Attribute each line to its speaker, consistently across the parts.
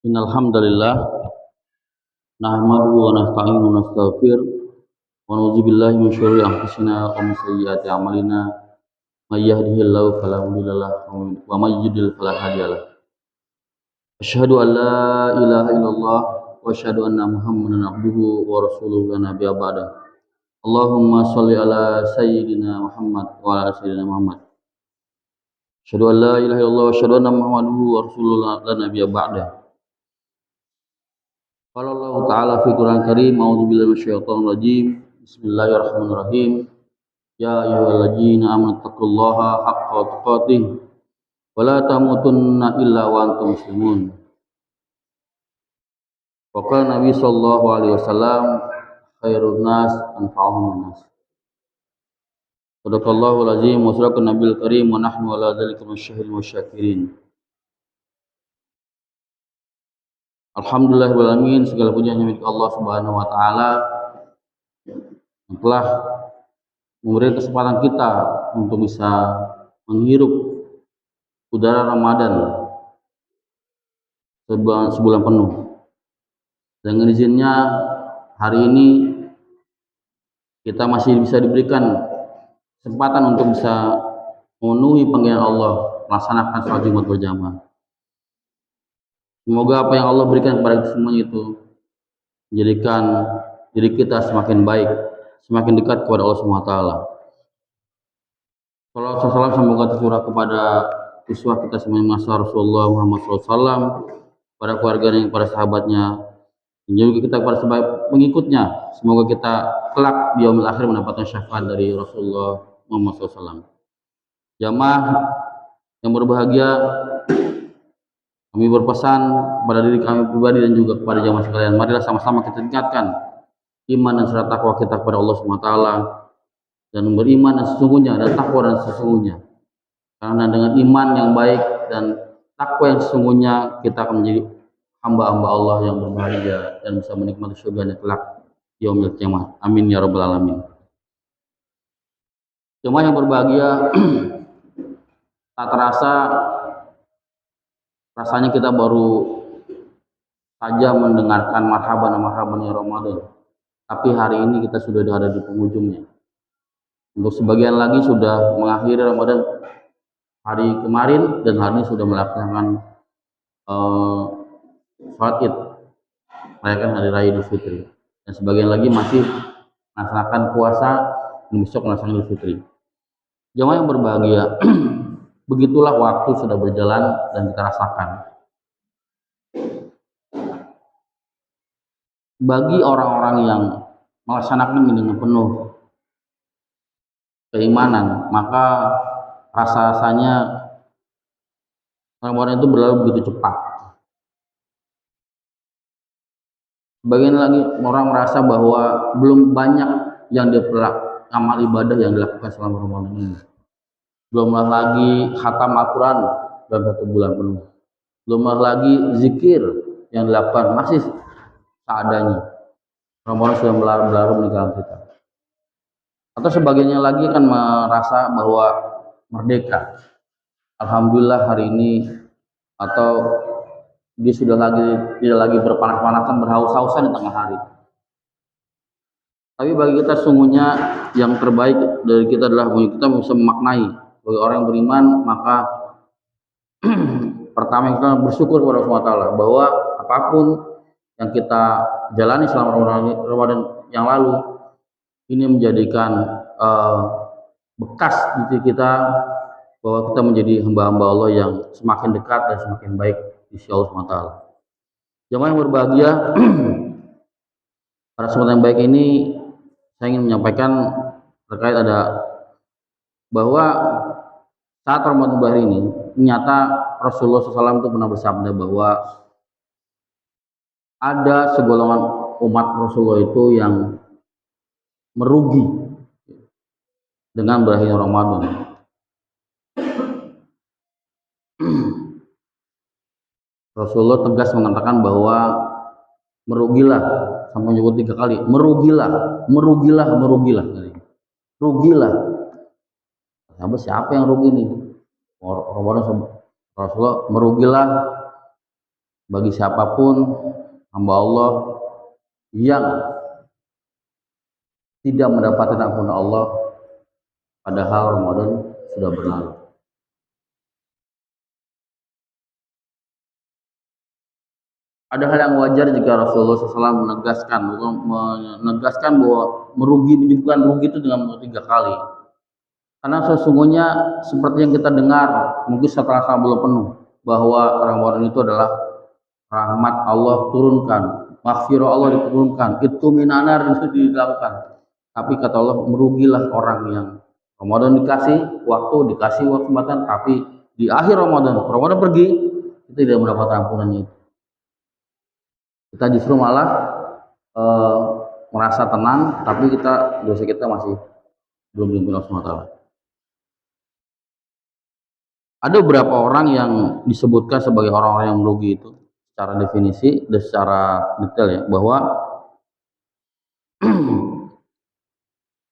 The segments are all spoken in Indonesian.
Speaker 1: Innal hamdalillah nahmaduhu wa nasta'inu wa nastaghfir wa na'udzu billahi min syururi anfusina wa min sayyiati a'malina may yahdihillahu fala mudhillalah wa may yudhlil fala hadiyalah. Asyhadu an la ilaha illallah wa asyhadu anna Muhammadan abduhu wa rasuluhu la nabiyya ba'da. Allahumma shalli ala sayyidina Muhammad wa ala sayyidina Muhammad. Asyhadu an la ilaha illallah wa asyhadu anna Muhammadan abduhu wa rasuluhu la nabiyya ba'da. Qala Allah Ta'ala fi Qur'an Karim, a'udzu billahi minasyaitonir rajim. Bismillahirrahmanirrahim. Ya ayyuhalladzina amanu taqullaha haqqa tuqatih wa la tamutunna illa wa antum muslimun. Wa qala Nabi sallallahu alaihi wasallam, khairun nas anfa'uhum nas. Sadaqallahul azim wa sadaqan nabiyul karim wa nahnu ala dzalika minasyahidin wasyakirin. Alhamdulillahirrahmanirrahim, segala puji hanya milik Allah Subhanahu wa taala yang telah memberi kesempatan kita untuk bisa menghirup udara Ramadan sebulan penuh. Dengan izinnya hari ini kita masih bisa diberikan kesempatan untuk bisa memenuhi panggilan Allah, melaksanakan sholat Jumat berjamaah. Semoga apa yang Allah berikan kepada kita semuanya itu menjadikan diri kita semakin baik, semakin dekat kepada Allah SWT. Salawat salam semoga tercurah kepada uswah kita semuanya masa Rasulullah Muhammad SAW, pada keluarganya, pada sahabatnya, dan juga kita kepada pengikutnya. Semoga kita kelak di yaumil akhir mendapatkan syafaat dari Rasulullah Muhammad SAW. Jamaah yang berbahagia, kami berpesan kepada diri kami pribadi dan juga kepada jamaah sekalian, marilah sama-sama kita tingkatkan iman dan serta takwa kita kepada Allah SWT, dan beriman dan sesungguhnya dan takwa dan sesungguhnya. Karena dengan iman yang baik dan takwa yang sesungguhnya kita akan menjadi hamba-hamba Allah yang berbahagia dan bisa menikmati surga kelak yaumil qiyamah. Amin ya rabbal alamin. Jemaah yang berbahagia, tak terasa rasanya kita baru saja mendengarkan marhaban ya Ramadan. Tapi hari ini kita sudah ada di penghujungnya. Untuk sebagian lagi sudah mengakhiri Ramadan hari kemarin dan hari ini sudah melaksanakan sholat Id, merayakan hari raya Idul Fitri. Dan sebagian lagi masih melaksanakan puasa dan besok melaksanakan Idul Fitri. Jemaah yang berbahagia, begitulah waktu sudah berjalan dan kita rasakan. Bagi orang-orang yang melaksanakan ini dengan penuh keimanan, maka rasanya Ramadan itu berlalu begitu cepat. Sebagian lagi orang merasa bahwa belum banyak yang amal ibadah yang dilakukan selama Ramadan ini. Belumlah lagi khatam Al-Quran dalam 1 bulan penuh. Belumlah lagi zikir yang dilakukan masih seadanya. Ramadan sudah berlalu meninggalkan kita. Atau sebagiannya lagi akan merasa bahwa merdeka. Alhamdulillah hari ini, atau dia sudah tidak lagi berpanas-panasan, berhaus-hausan di tengah hari. Tapi bagi kita sesungguhnya yang terbaik dari kita adalah kita bisa memaknai. Bagi orang yang beriman, maka pertama kita bersyukur kepada Allah SWT bahwa apapun yang kita jalani selama Ramadan yang lalu ini menjadikan bekas di diri kita bahwa kita menjadi hamba-hamba Allah yang semakin dekat dan semakin baik di sisi Allah SWT. Jemaah yang berbahagia, pada kesempatan yang baik ini saya ingin menyampaikan terkait bahwa saat Ramadan berakhir ini, ternyata Rasulullah SAW itu pernah bersabda bahwa ada segolongan umat Rasulullah itu yang merugi dengan berakhirnya Ramadan. Rasulullah tegas mengatakan bahwa merugilah, sampai menyebut 3 kali, merugilah. Rugilah. Siapa yang rugi nih? Ramadan Rasulullah merugilah bagi siapapun hamba Allah yang tidak mendapatkan ampunan Allah padahal Ramadan sudah berlalu. Ada hal yang wajar jika Rasulullah SAW menegaskan bahwa merugi bukan rugi itu dengan 3 kali. Karena sesungguhnya seperti yang kita dengar mungkin setelah belum penuh bahwa Ramadan itu adalah rahmat Allah turunkan, maghfirah Allah diturunkan, itu minanar itu dilakukan. Tapi kata Allah merugilah orang yang Ramadan dikasih waktu kesempatan, tapi di akhir Ramadan pergi itu tidak mendapat ampunannya. Kita justru malah merasa tenang, tapi dosa kita masih belum diampuni Allah SWT. Ada beberapa orang yang disebutkan sebagai orang-orang yang merugi itu secara definisi dan secara detail ya, bahwa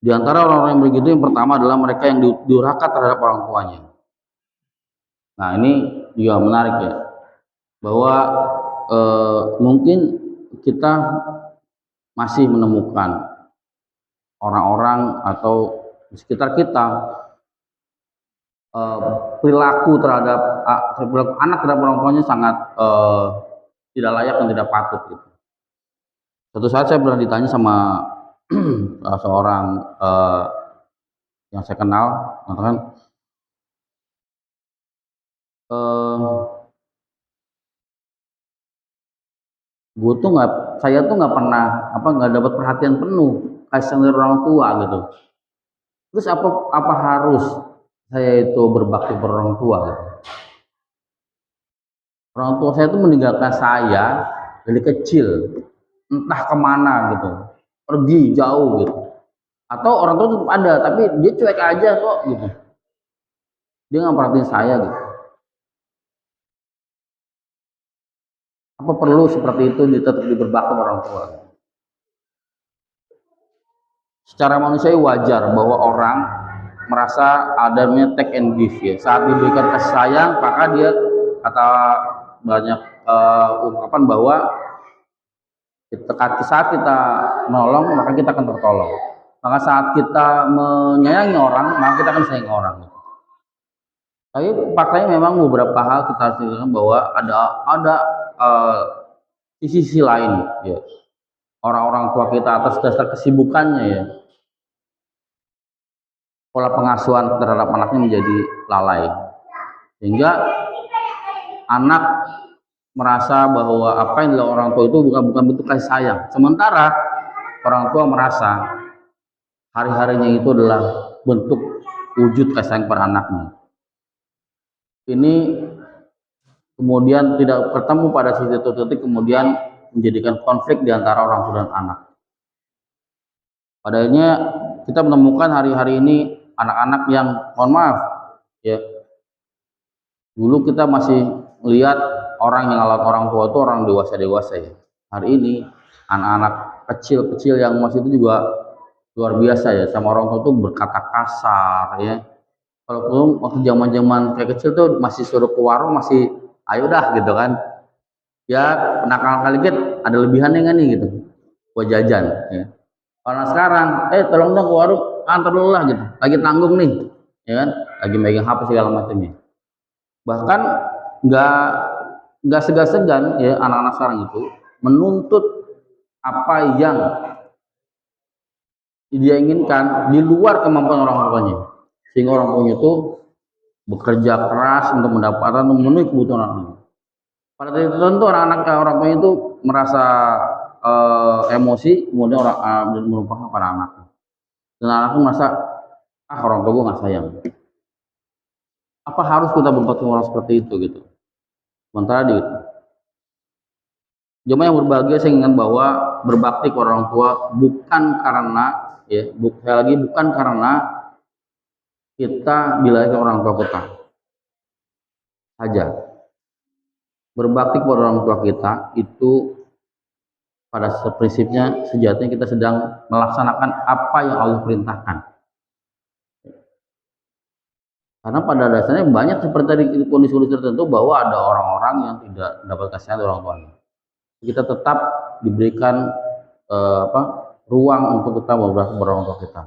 Speaker 1: di antara orang-orang yang merugi itu yang pertama adalah mereka yang durhaka terhadap orang tuanya. Nah ini juga menarik ya, bahwa mungkin kita masih menemukan orang-orang atau di sekitar kita perilaku terhadap anak terhadap orang tuanya sangat tidak layak dan tidak patut gitu. Suatu saat saya pernah ditanya sama seorang yang saya kenal, mengatakan saya tuh nggak pernah nggak dapat perhatian penuh kasih dari orang tua gitu. Terus apa harus saya itu berbakti pada orang tua gitu. Orang tua saya itu meninggalkan saya dari kecil entah kemana gitu, pergi jauh gitu, atau orang tua tetap ada tapi dia cuek aja kok gitu, dia nggak perhatiin saya gitu. Apa perlu seperti itu tetap berbakti pada orang tua? Secara manusiawi wajar bahwa orang merasa adanya take and give ya. Saat diberikan kasih sayang, maka dia kata banyak ungkapan bahwa saat kita menolong maka kita akan tertolong. Maka saat kita menyayangi orang, maka kita akan sayangi orang. Tapi faktanya memang beberapa hal kita harus ingat bahwa ada sisi lain ya. Orang-orang tua kita atas dasar kesibukannya ya, pola pengasuhan terhadap anaknya menjadi lalai, sehingga anak merasa bahwa apa yang dilakukan orang tua itu bukan bentuk kasih sayang. Sementara orang tua merasa hari-harinya itu adalah bentuk wujud kasih sayang pada anaknya. Ini kemudian tidak ketemu pada titik kemudian menjadikan konflik di antara orang tua dan anak. Padahal kita menemukan hari-hari ini anak-anak yang mohon maaf ya, dulu kita masih melihat orang yang alat orang tua itu orang dewasa ya. Hari ini anak-anak kecil yang masih itu juga luar biasa ya, sama orang tua itu berkata kasar ya. Kalau waktu zaman kayak kecil tuh masih suruh ke warung masih ayo dah gitu kan ya, nakal kali dikit ada lebihannya kan nih gitu buat jajan ya. Karena sekarang tolong dong ke warung, antar dulu lah gitu, lagi tanggung nih ya kan, lagi megang HP segala macamnya. Bahkan nggak segan-segan ya anak-anak sekarang itu menuntut apa yang dia inginkan di luar kemampuan orang tuanya, sehingga orang tuanya itu bekerja keras untuk mendapatkan memenuhi kebutuhan anaknya. Pada titik tertentu orang tuanya itu merasa emosi, kemudian melupakan pada anaknya, dan anaknya merasa orang tua gue nggak sayang. Apa harus kita berbuat orang seperti itu gitu? Sementara di jemaah yang berbahagia, saya ingat bahwa berbakti kepada orang tua bukan karena ya, bukan karena kita bilang ke orang tua kita saja. Berbakti kepada orang tua kita itu pada prinsipnya sejatinya kita sedang melaksanakan apa yang Allah perintahkan. Karena pada dasarnya banyak seperti tadi kondisi-kondisi tertentu bahwa ada orang-orang yang tidak dapat kasihan dari orang tuanya. Kita tetap diberikan ruang untuk kita berbakti kepada orang tua kita.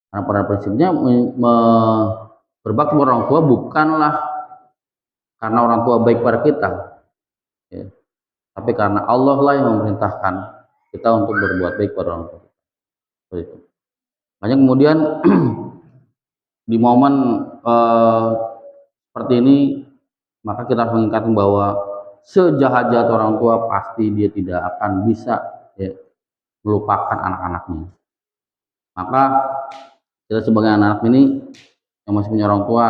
Speaker 1: Karena pada prinsipnya berbakti kepada orang tua bukanlah karena orang tua baik pada kita, ya. Tapi karena Allah lah yang memerintahkan kita untuk berbuat baik pada orang tua. Seperti itu. Makanya kemudian di momen seperti ini, maka kita harus mengingatkan bahwa sejahat-jahat orang tua pasti dia tidak akan bisa, ya, melupakan anak-anaknya. Maka kita sebagai anak ini yang masih punya orang tua,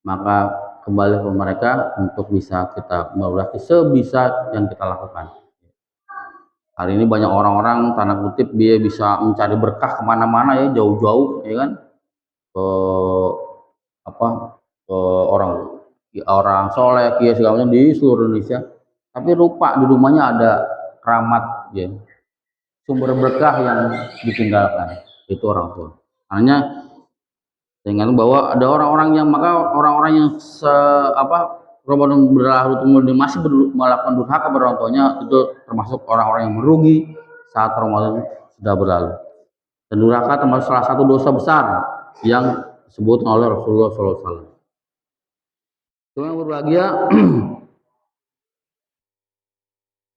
Speaker 1: maka kembali ke mereka untuk bisa kita berbakti sebisa yang kita lakukan. Hari ini banyak orang-orang tanda kutip dia bisa mencari berkah kemana-mana, ya, jauh-jauh, ya kan, ke orang soleh, kiai segala macam di seluruh Indonesia, tapi lupa di rumahnya ada keramat, ya, sumber berkah yang ditinggalkan, itu orang tua. Hanya dengan bahwa ada orang-orang yang Ramadan berlalu kemudian masih melakukan durhaka kepada orang tuanya, itu termasuk orang-orang yang merugi saat Ramadan sudah berlalu. Dan durhaka termasuk salah satu dosa besar yang disebut oleh Rasulullah SAW. Yang berbahagia,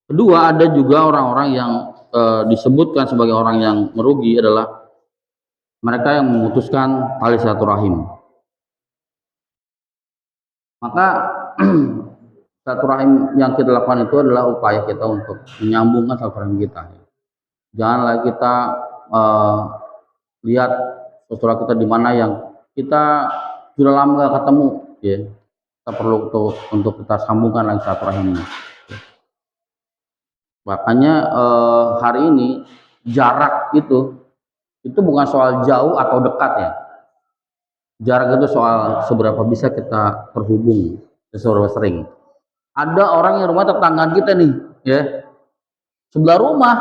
Speaker 1: kedua, ada juga orang-orang yang disebutkan sebagai orang yang merugi adalah mereka yang memutuskan tali silaturahim. Maka silaturahim yang kita lakukan itu adalah upaya kita untuk menyambungkan silaturahim kita. Janganlah kita lihat saudara kita di mana yang kita sudah lama gak ketemu, ya. Kita perlu untuk kita sambungkan lagi silaturahimnya. Makanya hari ini jarak itu bukan soal jauh atau dekat, ya. Jarak itu soal seberapa bisa kita terhubung, seberapa sering. Ada orang yang rumah tetangga kita nih, ya, sebelah rumah,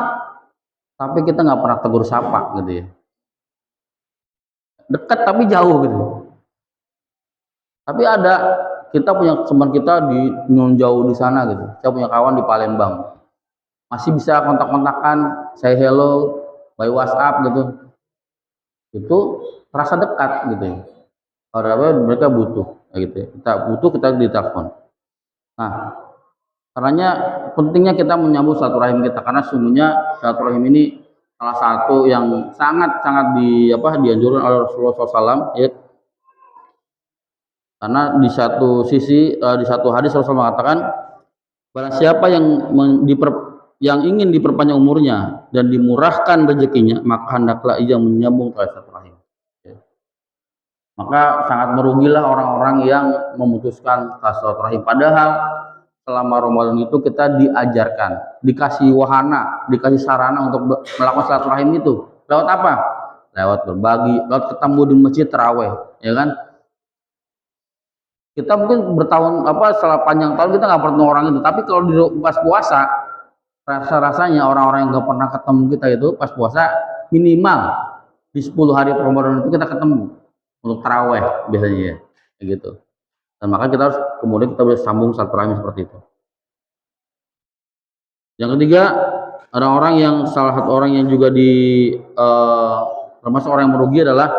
Speaker 1: tapi kita nggak pernah tegur sapa, gitu, ya. Dekat tapi jauh, gitu. Tapi ada, kita punya teman kita di jauh di sana, gitu. Saya punya kawan di Palembang, masih bisa kontak-kontakan, say hello by WhatsApp, gitu. Itu terasa dekat, gitu, ya. Kalau mereka butuh, gitu, ya. Kita ditelepon. Nah, karenanya pentingnya kita menyambung silaturahim kita, karena sungguhnya silaturahim ini salah satu yang sangat-sangat dianjurkan oleh Rasulullah SAW, ya. Karena di satu sisi, di satu hadis Rasulullah mengatakan, barang siapa yang ingin diperpanjang umurnya dan dimurahkan rezekinya, maka hendaklah ia menyambung tali silaturahim. Maka sangat merugilah orang-orang yang memutuskan silaturahim. Padahal selama Ramadan itu kita diajarkan, dikasih wahana, dikasih sarana untuk melakukan silaturahim itu. Lewat apa? Lewat berbagi, lewat ketemu di masjid tarawih, ya kan? Kita mungkin setelah panjang tahun kita nggak pernah orang itu, tapi kalau di pas puasa, rasanya orang-orang yang nggak pernah ketemu kita itu pas puasa minimal di 10 hari Ramadan itu kita ketemu untuk taraweh biasanya, ya, gitu. Dan maka kita harus kemudian kita bisa sambung silaturahim seperti itu. Yang ketiga, salah satu orang yang juga termasuk orang yang merugi adalah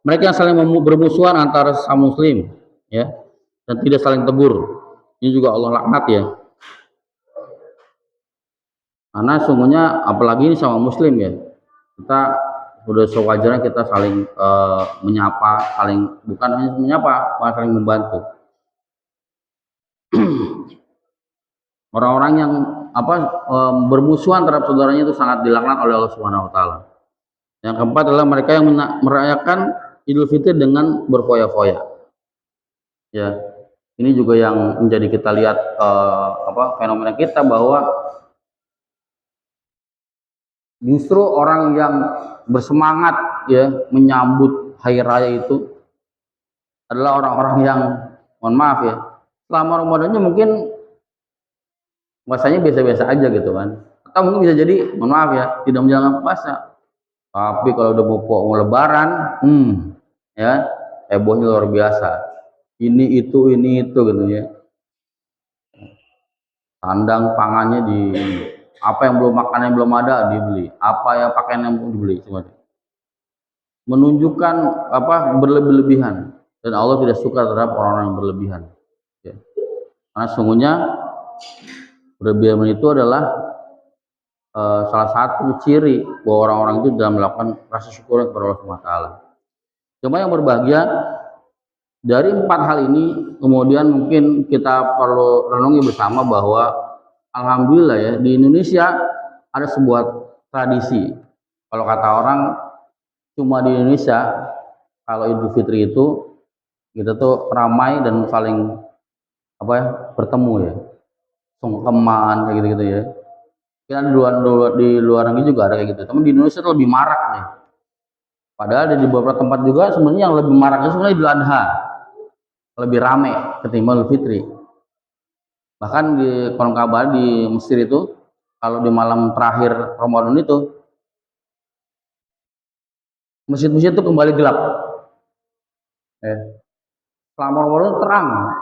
Speaker 1: mereka yang saling bermusuhan antara sesama muslim, ya, dan tidak saling tegur. Ini juga Allah laknat, ya. Karena sungguhnya apalagi ini sama muslim, ya, kita sudah sewajarnya kita saling menyapa, bukan hanya menyapa, malah saling membantu. Orang-orang yang bermusuhan terhadap saudaranya itu sangat dilaknat oleh Allah Subhanahu wa taala. Yang keempat adalah mereka yang merayakan Idul Fitri dengan berfoya-foya. Ya, ini juga yang menjadi kita lihat fenomena kita, bahwa justru orang yang bersemangat, ya, menyambut hari raya itu adalah orang-orang yang, mohon maaf, ya, selama Ramadannya mungkin puasanya biasa-biasa aja, gitu kan, atau mungkin bisa jadi, mohon maaf, ya, tidak menjalankan puasa. Tapi kalau udah mau lebaran, ya, hebohnya luar biasa. Ini itu gitu ya. Sandang pangannya di apa yang belum makan yang belum ada dibeli, apa yang pakaian yang belum dibeli semua. Menunjukkan apa berlebih-lebihan, dan Allah tidak suka terhadap orang-orang yang berlebihan. Ya. Karena sungguhnya berlebihan itu adalah salah satu ciri bahwa orang-orang itu dalam melakukan rasa syukur kepada Allah Subhanahu wa taala. Cuma yang berbahagia dari 4 hal ini, kemudian mungkin kita perlu renungi bersama bahwa alhamdulillah ya di Indonesia ada sebuah tradisi. Kalau kata orang cuma di Indonesia kalau Idul Fitri itu kita tuh ramai dan saling apa ya, bertemu ya, sungkeman kayak gitu-gitu ya. Kita di luar negeri juga ada kayak gitu. Tapi di Indonesia itu lebih marak nih. Padahal di beberapa tempat juga sebenarnya yang lebih maraknya sebenarnya Idul Adha. Lebih ramai ketimbang Idul Fitri. Bahkan di konon kabar di Mesir itu kalau di malam terakhir Ramadan itu masjid-masjid itu kembali gelap. Selama Ramadan terang,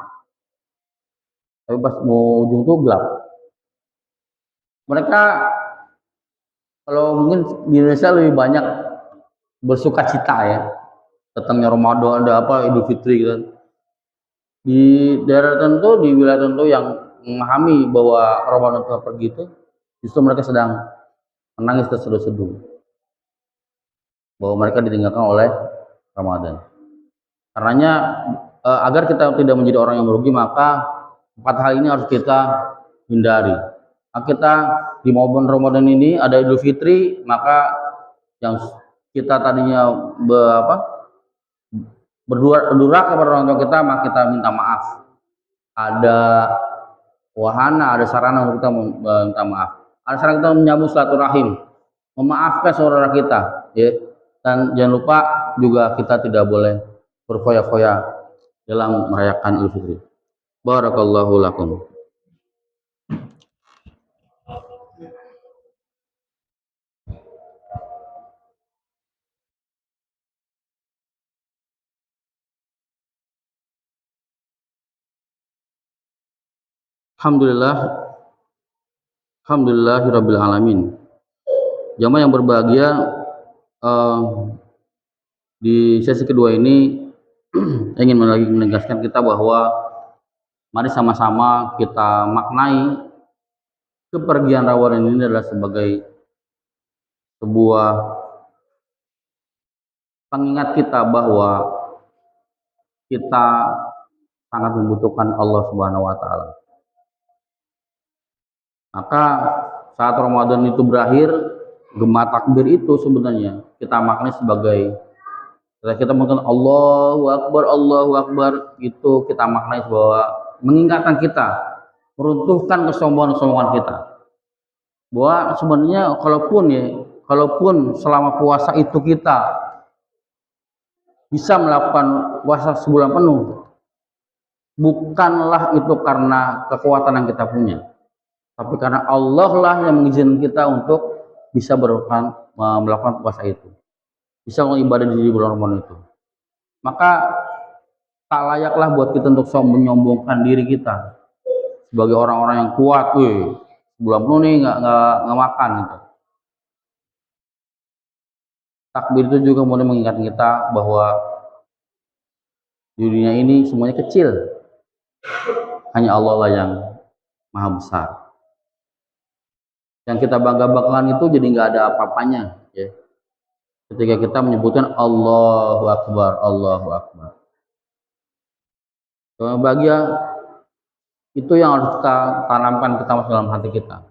Speaker 1: tapi pas mau ujung tuh gelap. Mereka kalau mungkin di Indonesia lebih banyak bersuka cita ya, datangnya Ramadan, ada apa Idul Fitri gitu. Di daerah tertentu, di wilayah tertentu yang memahami bahwa Ramadan telah pergi itu, justru mereka sedang menangis terseduh-seduh bahwa mereka ditinggalkan oleh Ramadan. Karenanya agar kita tidak menjadi orang yang merugi, maka 4 hal ini harus kita hindari. Nah, kita di momen Ramadan ini ada Idul Fitri, maka yang kita tadinya berdurhaka kepada orang tua kita, maka kita minta maaf. Ada wahana, ada sarana untuk kita minta maaf. Ada sarana kita menyambung silaturahim, memaafkan saudara kita, ya. Dan jangan lupa juga kita tidak boleh berfoya-foya dalam merayakan Idul Fitri. Barakallahu lakum. Alhamdulillahirabbil alamin. Jamaah yang berbahagia, di sesi kedua ini ingin lagi menegaskan kita bahwa mari sama-sama kita maknai kepergian Ramadan ini adalah sebagai sebuah pengingat kita bahwa kita sangat membutuhkan Allah Subhanahu wa taala. Maka saat Ramadan itu berakhir, gema takbir itu sebenarnya kita maknai sebagai kita mengatakan Allahu Akbar, itu kita maknai bahwa mengingatkan kita, meruntuhkan kesombongan kita. Bahwa sebenarnya kalaupun selama puasa itu kita bisa melakukan puasa sebulan penuh, bukanlah itu karena kekuatan yang kita punya, tapi karena Allah lah yang mengizinkan kita untuk bisa melakukan puasa itu, bisa beribadah di bulan Ramadan itu. Maka tak layaklah buat kita untuk menyombongkan diri kita sebagai orang-orang yang kuat, bulan penuh nih nggak makan gitu. Takbir itu juga mulai mengingatkan kita bahwa di dunia ini semuanya kecil, hanya Allah lah yang maha besar. Yang kita bangga-banggakan itu jadi nggak ada apa-apanya, ya. Ketika kita menyebutkan Allahu Akbar, Allahu Akbar. Yang bahagia itu yang harus kita tanamkan kita dalam hati kita.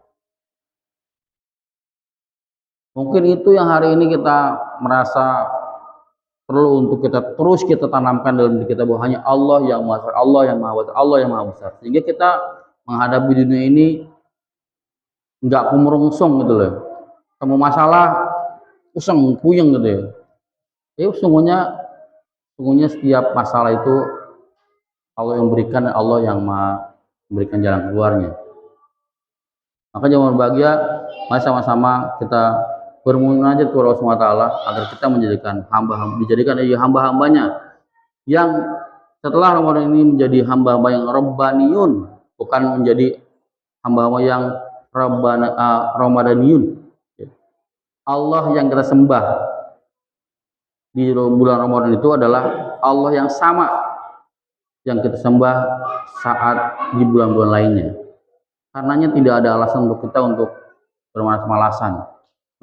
Speaker 1: Mungkin itu yang hari ini kita merasa perlu untuk kita tanamkan dalam diri kita, bahwa hanya Allah yang maha besar, Allah yang maha besar, Allah yang maha besar. Sehingga kita menghadapi dunia ini nggak kumurungsung gitu loh. Kamu masalah usang puyeng gitu ya. Sungguhnya setiap masalah itu Allah yang berikan, dan Allah yang memberikan jalan keluarnya. Maka jangan berbahagia, mari sama-sama kita bermunajat kepada Allah SWT agar kita dijadikan hamba-hambanya yang setelah Ramadan ini menjadi hamba-hamba yang rabbaniyun, bukan menjadi hamba-hamba yang ramadaniyun. Allah yang kita sembah di bulan Ramadan itu adalah Allah yang sama yang kita sembah saat di bulan-bulan lainnya. Karenanya tidak ada alasan untuk kita untuk bermalas-malasan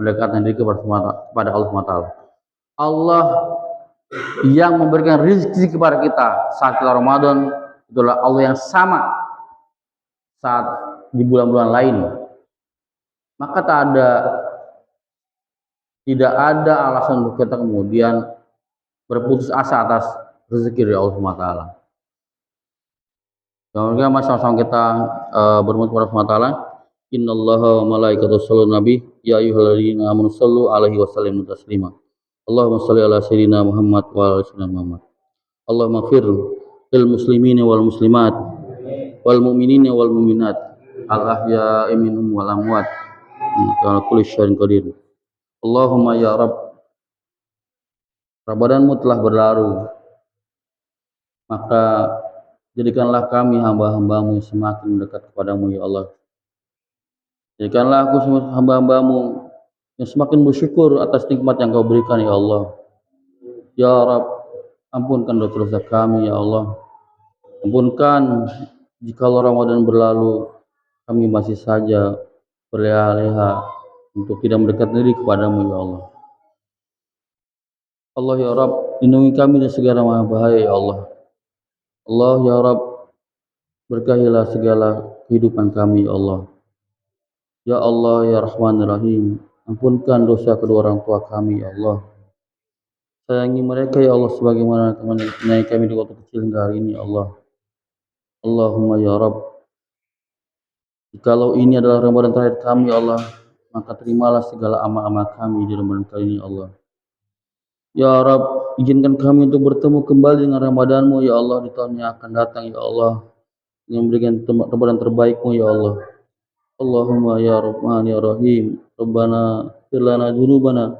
Speaker 1: mendekatkan diri kepada Allah SWT. Allah yang memberikan rezeki kepada kita saat kita Ramadan itulah Allah yang sama saat di bulan-bulan lain. Maka tidak ada alasan untuk kita kemudian berputus asa atas rezeki dari Allah SWT. Kemudian sama-sama kita bermohon kepada Allah SWT. Innallaha wa malaikatahu yusholluna nabi ya ayyuhalladzina amanu shallu alaihi wa sallimu taslima. Allahumma shalli ala sayyidina Muhammad wa ala sayyidina Muhammad. Allahumma ighfir lil muslimina wal muslimat wal mu'minina wal mu'minat al ahya'i minhum wal amwat innaka ala kulli syai'in qadir. Allahumma ya Rabb, Ramadanmu telah berlalu, maka jadikanlah kami hamba-hambamu yang semakin mendekat kepadamu ya Allah. Jadikanlah aku hamba-hambamu yang semakin bersyukur atas nikmat yang kau berikan ya Allah. Ya Rabb, ampunkan dosa-dosa kami ya Allah. Ampunkan jikalau Ramadan berlalu kami masih saja berleha-leha untuk tidak mendekat diri kepadamu ya Allah. Allah ya Rabb, lindungi kami dari segala bahaya ya Allah. Allah ya Rabb, berkahilah segala kehidupan kami ya Allah. Ya Allah ya Rahman Rahim, ampunkan dosa kedua orang tua kami ya Allah. Sayangi mereka ya Allah sebagaimana menyayangi kami di waktu kecil hingga hari ini ya Allah. Allahumma ya Rabb, jikalau ini adalah Ramadan terakhir kami ya Allah, maka terimalah segala amal-amal kami di Ramadan kali ini ya Allah. Ya Rabb, izinkan kami untuk bertemu kembali dengan Ramadan-Mu ya Allah di tahun yang akan datang ya Allah, yang memberikan Ramadan terbaik-Mu ya Allah. Allahumma ya Rahman ya Rahim, Rabbana ighfir lana dzunubana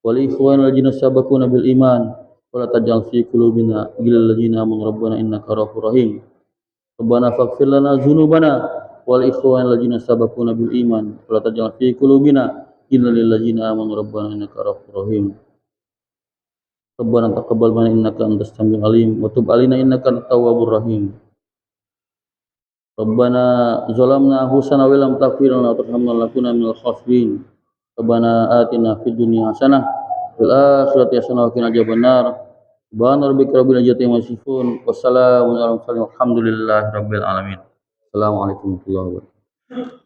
Speaker 1: wa li ikhwanina alladziina sabaquna bil iman wa la taj'al fi qulubina ghillan lil ladzina amanu rabbana innaka ra'ufur rahim. Rabbana faghfir lana dzunubana wa li ikhwanina alladziina sabaquna bil iman wa la taj'al fi qulubina ghillan lil ladzina amanu rabbana innaka ra'ufur rahim. Rabbana taqabbal minna innaka antas samiul alim wa tub 'alaina innaka antat tawwabur rahim. Rabbana zalamna anfusana wa lam taghfir lana wa tarhamna lanakunanna minal khasirin. Rabbana atina fid dunya hasanah wal akhirati hasanah wa qina adzabannar. Subhana rabbika rabbil izzati amma yasifun wa salamun alal mursalin walhamdulillahi rabbil alamin. Assalamualaikum warahmatullahi wabarakatuh.